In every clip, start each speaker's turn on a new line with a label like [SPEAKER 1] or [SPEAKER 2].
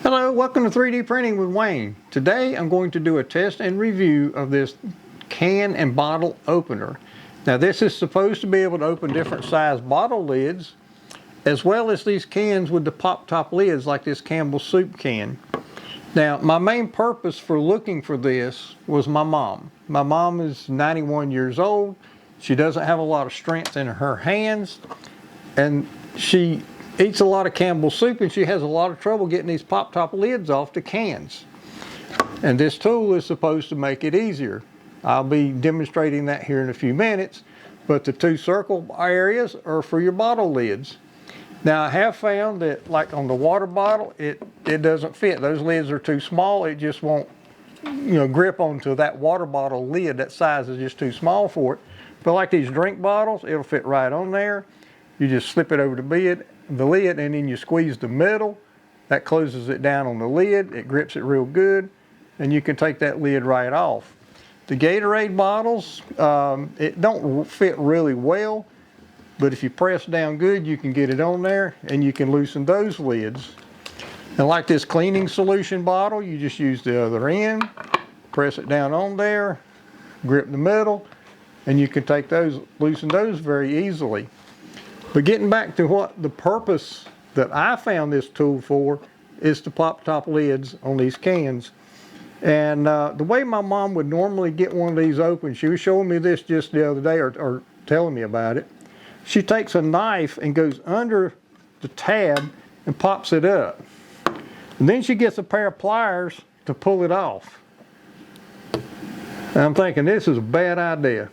[SPEAKER 1] Hello, welcome to 3D Printing with Wayne. Today I'm going to do a test and review of this can and bottle opener. Now this is supposed to be able to open different size bottle lids as well as these cans with the pop top lids like this Campbell soup can. Now my main purpose for looking for this was my mom. My mom is 91 years old. She doesn't have a lot of strength in her hands and she eats a lot of Campbell soup and she has a lot of trouble getting these pop top lids off the cans. And this tool is supposed to make it easier. I'll be demonstrating that here in a few minutes, but the two circle areas are for your bottle lids. Now I have found that like on the water bottle, it doesn't fit. Those lids are too small. It just won't grip onto that water bottle lid. That size is just too small for it. But like these drink bottles, it'll fit right on there. You just slip it over the lid and then you squeeze the middle. That closes it down on the lid. It grips it real good and you can take that lid right off. The Gatorade bottles, it don't fit really well, but if you press down good you can get it on there and you can loosen those lids. And like this cleaning solution bottle, you just use the other end, press it down on there, grip the middle, and you can take those, loosen those very easily. But getting back to what the purpose that I found this tool for is to pop top lids on these cans. And the way my mom would normally get one of these open, she was showing me this just the other day or telling me about it. She takes a knife and goes under the tab and pops it up. And then she gets a pair of pliers to pull it off. And I'm thinking this is a bad idea.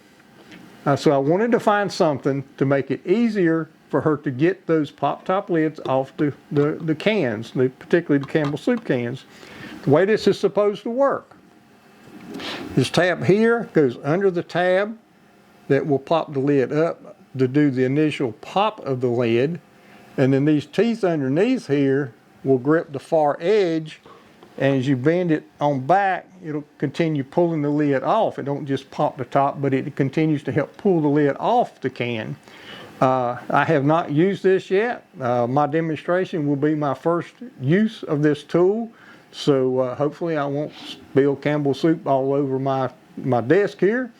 [SPEAKER 1] So I wanted to find something to make it easier for her to get those pop top lids off the cans, particularly the Campbell soup cans. The way this is supposed to work. This tab here goes under the tab that will pop the lid up to do the initial pop of the lid. And then these teeth underneath here will grip the far edge, and as you bend it on back, it'll continue pulling the lid off. It don't just pop the top, but it continues to help pull the lid off the can. I have not used this yet. My demonstration will be my first use of this tool. So hopefully I won't spill Campbell soup all over my desk here,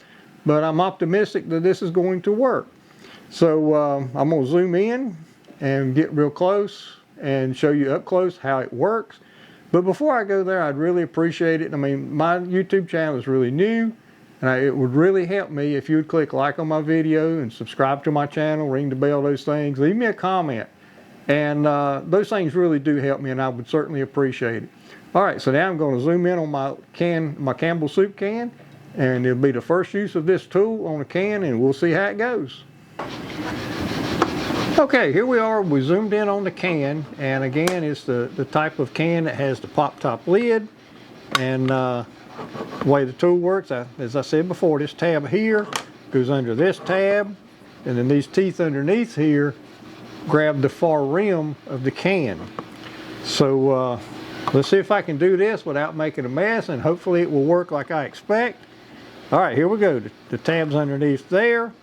[SPEAKER 1] but I'm optimistic that this is going to work. So I'm going to zoom in and get real close and show you up close how it works. But before I go there, I'd really appreciate it. I mean, my YouTube channel is really new, and it would really help me if you would click like on my video and subscribe to my channel, ring the bell, those things. Leave me a comment. And those things really do help me, and I would certainly appreciate it. All right, so now I'm going to zoom in on my Campbell soup can, and it'll be the first use of this tool on a can, and we'll see how it goes. Okay, here we are. We zoomed in on the can, and again, it's the type of can that has the pop top lid. And the way the tool works, as I said before, this tab here goes under this tab, and then these teeth underneath here grab the far rim of the can. So let's see if I can do this without making a mess, and hopefully it will work like I expect. All right, here we go. The tab's underneath there.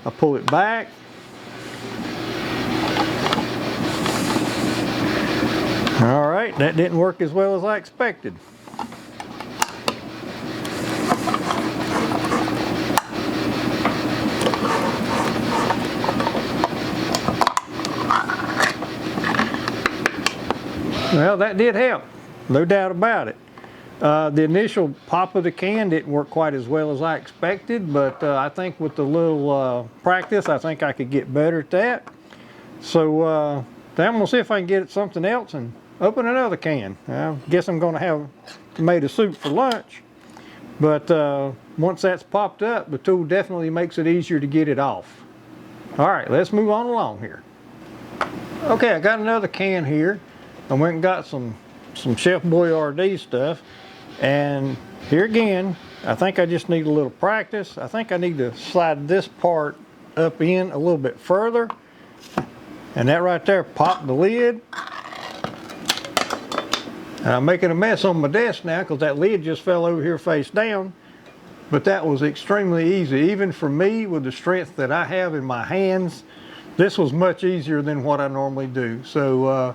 [SPEAKER 1] I pull it back. All right, that didn't work as well as I expected. Well, that did help, no doubt about it. The initial pop of the can didn't work quite as well as I expected, but I think with a little practice, I think I could get better at that. So then I'm going to see if I can get at something else and open another can. I guess I'm going to have tomato soup for lunch, but once that's popped up, the tool definitely makes it easier to get it off. All right, let's move on along here. Okay, I got another can here. I went and got some Chef Boyardee stuff, and here again, I think I just need a little practice. I think I need to slide this part up in a little bit further, and that right there popped the lid. And I'm making a mess on my desk now because that lid just fell over here face down, but that was extremely easy. Even for me, with the strength that I have in my hands, this was much easier than what I normally do. So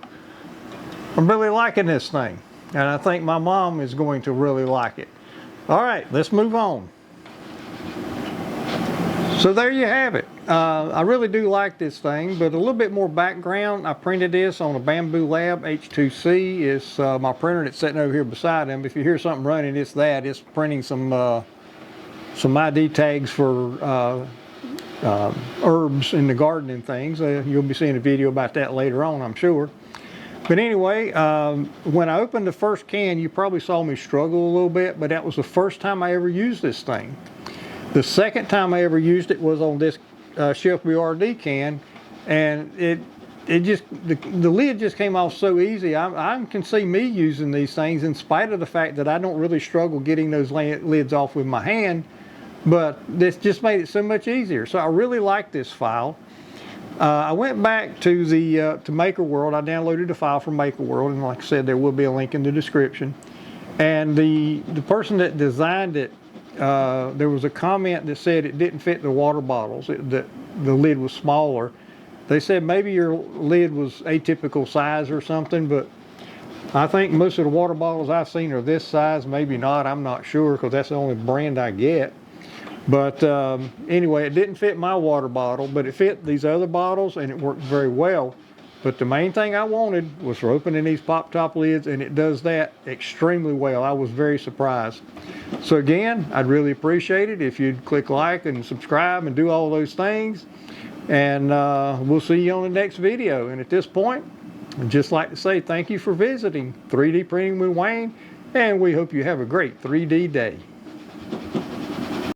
[SPEAKER 1] I'm really liking this thing, and I think my mom is going to really like it. All right, let's move on. So there you have it. I really do like this thing, but a little bit more background. I printed this on a Bambu Lab H2C. It's my printer that's sitting over here beside him. If you hear something running, it's that. It's printing some ID tags for herbs in the garden and things. You'll be seeing a video about that later on, I'm sure. But anyway, when I opened the first can, you probably saw me struggle a little bit, but that was the first time I ever used this thing. The second time I ever used it was on this Chef BRD can, and the lid just came off so easy. I can see me using these things in spite of the fact that I don't really struggle getting those lids off with my hand, but this just made it so much easier. So I really like this file. I went back to the to Maker World. I downloaded a file from Maker World, and like I said, there will be a link in the description. And the person that designed it, there was a comment that said it didn't fit the water bottles, that the lid was smaller. They said maybe your lid was atypical size or something, but I think most of the water bottles I've seen are this size, maybe not, I'm not sure, because that's the only brand I get. But anyway, it didn't fit my water bottle, but it fit these other bottles, and it worked very well. But the main thing I wanted was for opening these pop top lids, and it does that extremely well. I was very surprised. So again, I'd really appreciate it if you'd click like and subscribe and do all those things. And we'll see you on the next video. And at this point, I'd just like to say thank you for visiting 3D Printing with Wayne, and we hope you have a great 3D day.